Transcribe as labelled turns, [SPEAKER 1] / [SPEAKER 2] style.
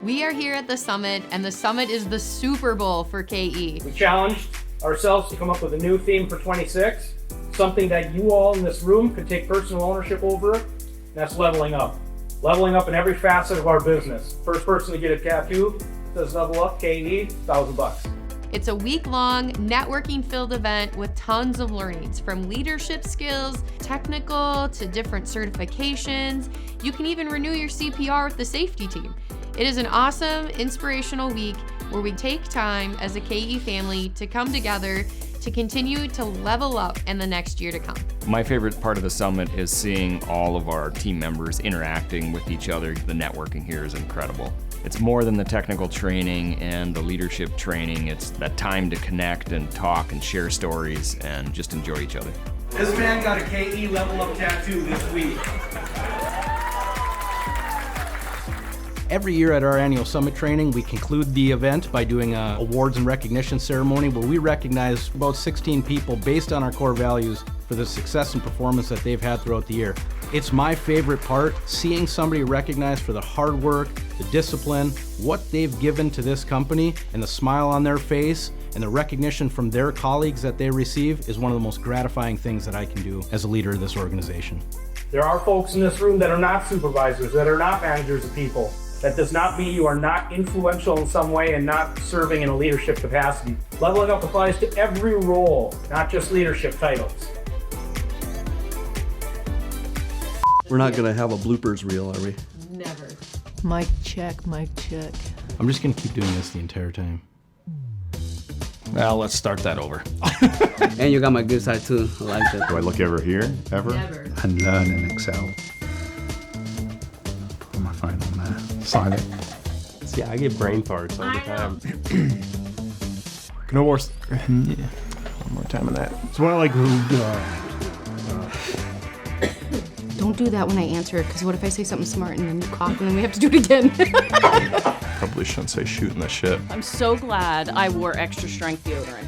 [SPEAKER 1] We are here at the Summit, and the Summit is the Super Bowl for KE.
[SPEAKER 2] We challenged ourselves to come up with a new theme for 26, something that you all in this room could take personal ownership over, and that's leveling up. Leveling up in every facet of our business. First person to get a tattoo says level up, KE, $1,000.
[SPEAKER 1] It's a week-long, networking-filled event with tons of learnings, from leadership skills, technical, to different certifications. You can even renew your CPR with the safety team. It is an awesome, inspirational week where we take time as a KE family to come together to continue to level up in the next year to come.
[SPEAKER 3] My favorite part of the summit is seeing all of our team members interacting with each other. The networking here is incredible. It's more than the technical training and the leadership training. It's that time to connect and talk and share stories and just enjoy each other.
[SPEAKER 2] This man got a KE level up tattoo this week.
[SPEAKER 4] Every year at our annual summit training, we conclude the event by doing an awards and recognition ceremony where we recognize about 16 people based on our core values for the success and performance that they've had throughout the year. It's my favorite part, seeing somebody recognized for the hard work, the discipline, what they've given to this company, and the smile on their face, and the recognition from their colleagues that they receive is one of the most gratifying things that I can do as a leader of this organization.
[SPEAKER 2] There are folks in this room that are not supervisors, that are not managers of people. That does not mean you are not influential in some way and not serving in a leadership capacity. Leveling up applies to every role, not just leadership titles.
[SPEAKER 5] We're not gonna have a bloopers reel, are we?
[SPEAKER 1] Never.
[SPEAKER 6] Mic check, mic check.
[SPEAKER 4] I'm just gonna keep doing this the entire time.
[SPEAKER 3] Well, let's start that over.
[SPEAKER 7] And you got my good side too. I like that.
[SPEAKER 8] Do I look ever here? Ever?
[SPEAKER 1] Never.
[SPEAKER 8] And learn in Excel. Put my phone on there. Sign it.
[SPEAKER 9] See, I get brain farts all the time.
[SPEAKER 8] No more. Yeah. One more time on that. It's one like.
[SPEAKER 10] Don't do that when I answer it, because what if I say something smart and then you cough and then we have to do it again?
[SPEAKER 8] Probably shouldn't say shooting the shit.
[SPEAKER 6] I'm so glad I wore extra strength deodorant.